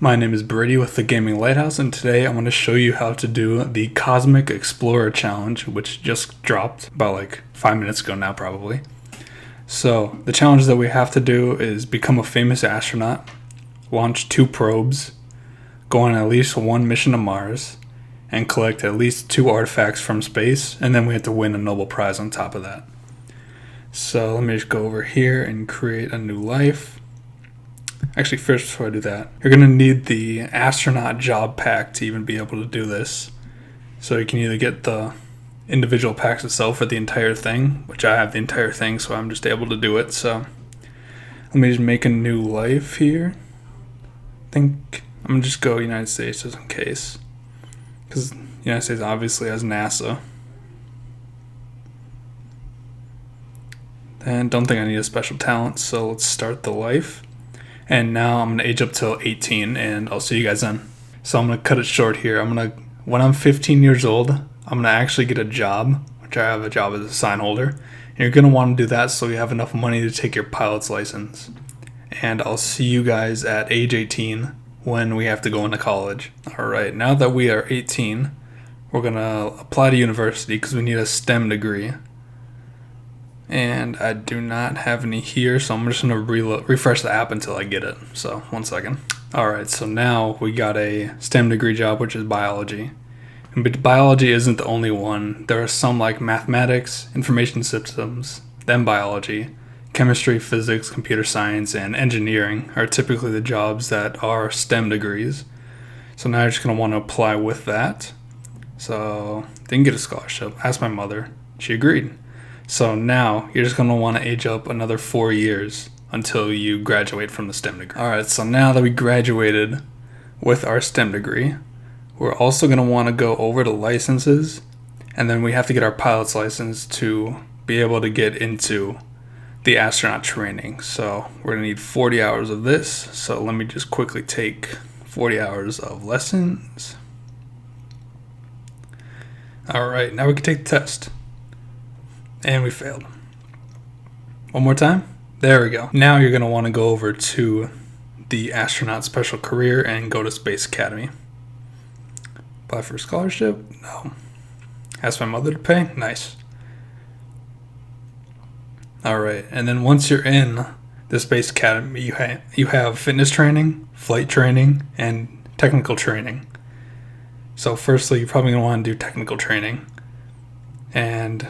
My name is Brady with the Gaming Lighthouse, and today I'm going to show you how to do the Cosmic Explorer Challenge, which just dropped about like 5 minutes ago now probably. So the challenge that we have to do is become a famous astronaut, launch 2 probes, go on at least 1 mission to Mars, and collect at least 2 artifacts from space, and then we have to win a Nobel Prize on top of that. So let me just go over here and create a new life. Actually, first, before I do that, you're going to need the astronaut job pack to even be able to do this. So you can either get the individual packs itself or the entire thing, which I have the entire thing, so I'm just able to do it. So let me just make a new life here. I think I'm going to just go United States just in case, because the United States obviously has NASA. And don't think I need a special talent, so let's start the life. And now I'm going to age up till 18, and I'll see you guys then. So I'm going to cut it short here. When I'm 15 years old, I'm going to actually get a job, which I have a job as a sign holder. And you're going to want to do that so you have enough money to take your pilot's license. And I'll see you guys at age 18 when we have to go into college. Alright, now that we are 18, we're going to apply to university because we need a STEM degree. And I do not have any here, so I'm just going to refresh the app until I get it. So, 1 second. Alright, so now we got a STEM degree job, which is biology. But biology isn't the only one. There are some like mathematics, information systems, then biology, chemistry, physics, computer science, and engineering are typically the jobs that are STEM degrees. So now you're just going to want to apply with that. So, didn't get a scholarship. Asked my mother. She agreed. So now you're just going to want to age up another 4 years until you graduate from the STEM degree. Alright, so now that we graduated with our STEM degree, we're also going to want to go over to licenses, and then we have to get our pilot's license to be able to get into the astronaut training. So we're going to need 40 hours of this. So let me just quickly take 40 hours of lessons. Alright, now we can take the test. And we failed. One more time. There we go. Now you're going to want to go over to the astronaut special career and go to Space Academy. Apply for a scholarship? No. Ask my mother to pay? Nice. Alright, and then once you're in the Space Academy, you have fitness training, flight training, and technical training. So firstly, you're probably going to want to do technical training. And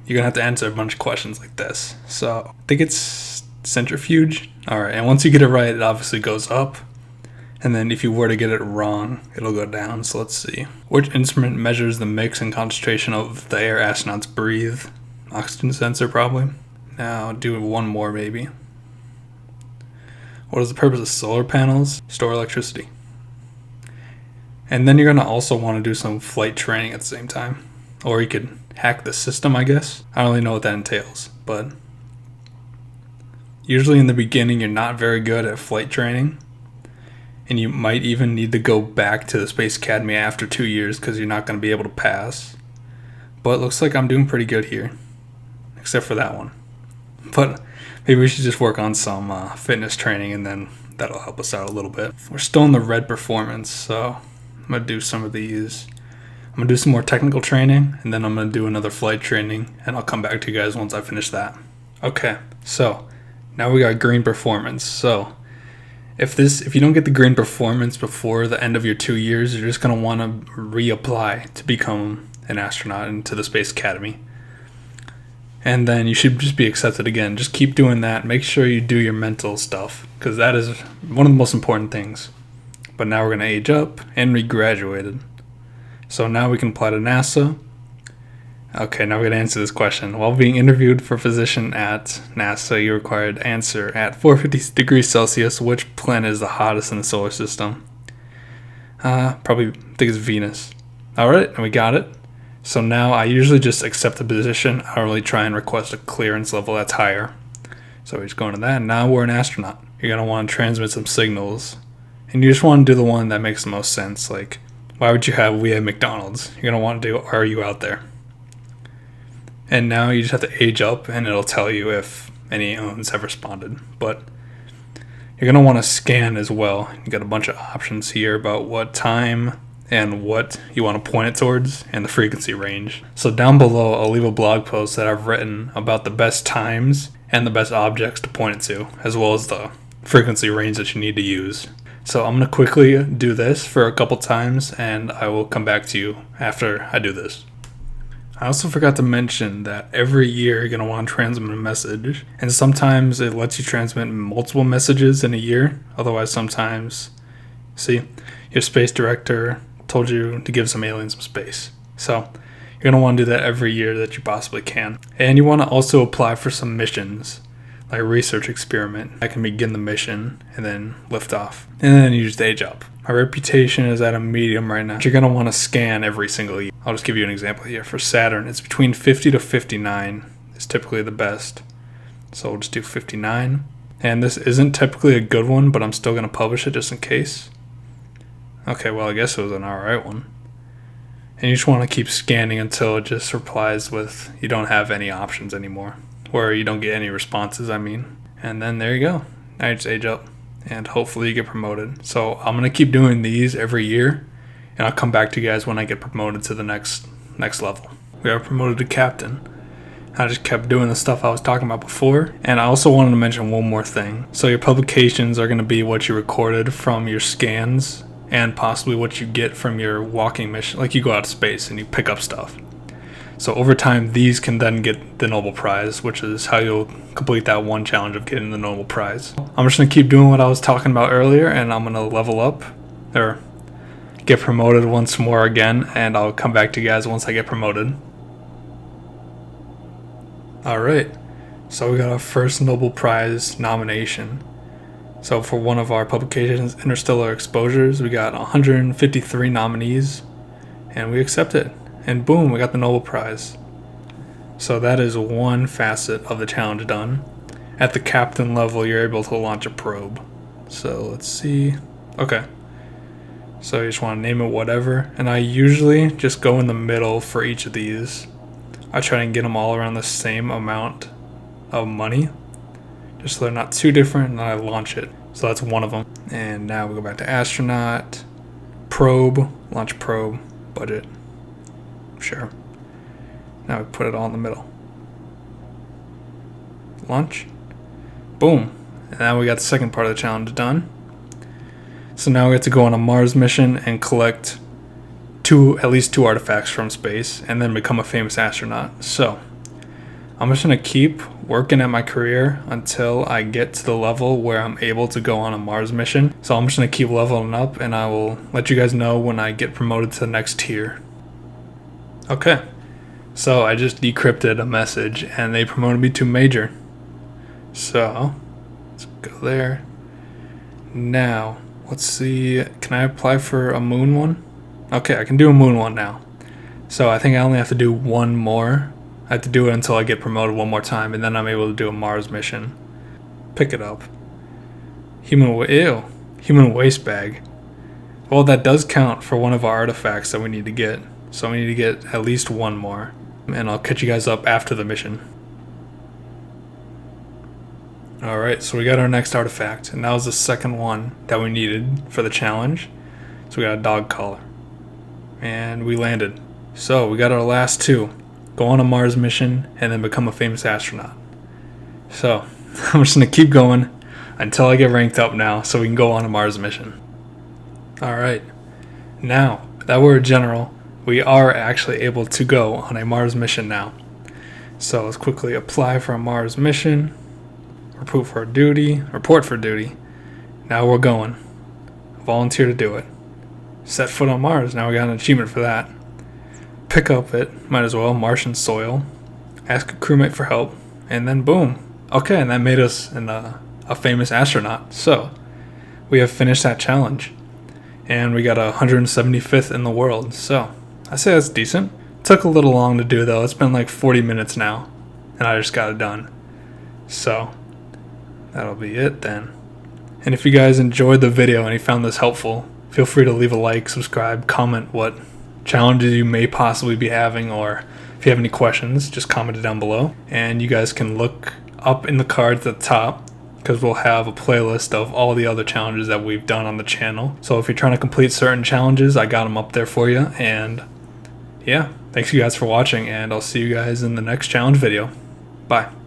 you're going to have to answer a bunch of questions like this. So I think it's centrifuge. Alright, and once you get it right, it obviously goes up. And then if you were to get it wrong, it'll go down. So let's see. Which instrument measures the mix and concentration of the air astronauts breathe? Oxygen sensor, probably. Now do one more, maybe. What is the purpose of solar panels? Store electricity. And then you're going to also want to do some flight training at the same time. Or you could hack the system, I guess. I don't really know what that entails, but usually in the beginning you're not very good at flight training, and you might even need to go back to the Space Academy after 2 years because you're not going to be able to pass. But it looks like I'm doing pretty good here, except for that one. But maybe we should just work on some fitness training, and then that'll help us out a little bit. We're still in the red performance, so I'm going to do some of these. I'm going to do some more technical training, and then I'm going to do another flight training, and I'll come back to you guys once I finish that. Okay, so now we got green performance. So if you don't get the green performance before the end of your 2 years, you're just going to want to reapply to become an astronaut into the Space Academy. And then you should just be accepted again. Just keep doing that. Make sure you do your mental stuff, because that is one of the most important things. But now we're going to age up, and we graduated. So now we can apply to NASA. Okay, now we're going to answer this question. While being interviewed for position at NASA, you're required to answer at 450 degrees Celsius, which planet is the hottest in the solar system? Probably think it's Venus. Alright, and we got it. So now I usually just accept the position. I don't really try and request a clearance level that's higher. So we just go into that, and now we're an astronaut. You're going to want to transmit some signals. And you just want to do the one that makes the most sense, like, why would you have we have McDonald's? You're going to want to do, are you out there? And now you just have to age up, and it'll tell you if any owns have responded. But you're you're going to want to scan as well. You got a bunch of options here about what time and what you want to point it towards and the frequency range. So down below, I'll leave a blog post that I've written about the best times and the best objects to point it to, as well as the frequency range that you need to use. So I'm going to quickly do this for a couple times, and I will come back to you after I do this. I also forgot to mention that every year you're going to want to transmit a message, and sometimes it lets you transmit multiple messages in a year. Otherwise, sometimes, see, your space director told you to give some aliens some space. So you're going to want to do that every year that you possibly can. And you want to also apply for some missions, like a research experiment that can begin the mission and then lift off. And then you just age up. My reputation is at a medium right now. You're going to want to scan every single year. I'll just give you an example here. For Saturn, it's between 50 to 59 is typically the best. So we'll just do 59. And this isn't typically a good one, but I'm still going to publish it just in case. Okay, well, I guess it was an alright one. And you just want to keep scanning until it just replies with you don't have any options anymore. Or you don't get any responses, I mean. And then there you go. Now you just age up. And hopefully you get promoted. So I'm going to keep doing these every year. And I'll come back to you guys when I get promoted to the next level. We are promoted to captain. I just kept doing the stuff I was talking about before. And I also wanted to mention one more thing. So your publications are going to be what you recorded from your scans and possibly what you get from your walking mission. Like you go out to space and you pick up stuff. So over time, these can then get the Nobel Prize, which is how you'll complete that one challenge of getting the Nobel Prize. I'm just going to keep doing what I was talking about earlier, and I'm going to level up, or get promoted once more again, and I'll come back to you guys once I get promoted. Alright, so we got our first Nobel Prize nomination. So for one of our publications, Interstellar Exposures, we got 153 nominees, and we accepted. And boom, we got the Nobel Prize. So that is one facet of the challenge done. At the captain level, you're able to launch a probe. So let's see. Okay. So you just want to name it whatever. And I usually just go in the middle for each of these. I try and get them all around the same amount of money, just so they're not too different, and then I launch it. So that's one of them. And now we go back to astronaut, probe, launch probe, budget. Sure. Now we put it all in the middle. Launch. Boom. And now we got the second part of the challenge done. So now we have to go on a Mars mission and collect at least two artifacts from space and then become a famous astronaut. So I'm just going to keep working at my career until I get to the level where I'm able to go on a Mars mission. So I'm just going to keep leveling up, and I will let you guys know when I get promoted to the next tier. Okay, so I just decrypted a message and they promoted me to major. So let's go there. Now, let's see, can I apply for a moon one? Okay, I can do a moon one now. So I think I only have to do one more. I have to do it until I get promoted one more time, and then I'm able to do a Mars mission. Pick it up. Human waste bag. Well, that does count for one of our artifacts that we need to get. So we need to get at least one more. And I'll catch you guys up after the mission. Alright, so we got our next artifact. And that was the second one that we needed for the challenge. So we got a dog collar. And we landed. So we got our last two. Go on a Mars mission and then become a famous astronaut. So I'm just going to keep going until I get ranked up now so we can go on a Mars mission. Alright, now that we're a general, we are actually able to go on a Mars mission now. So let's quickly apply for a Mars mission, report for duty. Now we're going. Volunteer to do it. Set foot on Mars. Now we got an achievement for that. Pick up it, might as well, Martian soil. Ask a crewmate for help, and then boom. Okay, and that made us a famous astronaut. So we have finished that challenge. And we got 175th in the world. So I say that's decent. Took a little long to do though. It's been like 40 minutes now, and I just got it done. So that'll be it then. And if you guys enjoyed the video and you found this helpful, feel free to leave a like, subscribe, comment what challenges you may possibly be having, or if you have any questions, just comment it down below. And you guys can look up in the cards at the top because we'll have a playlist of all the other challenges that we've done on the channel. So if you're trying to complete certain challenges, I got them up there for you. And yeah, thanks you guys for watching, and I'll see you guys in the next challenge video. Bye.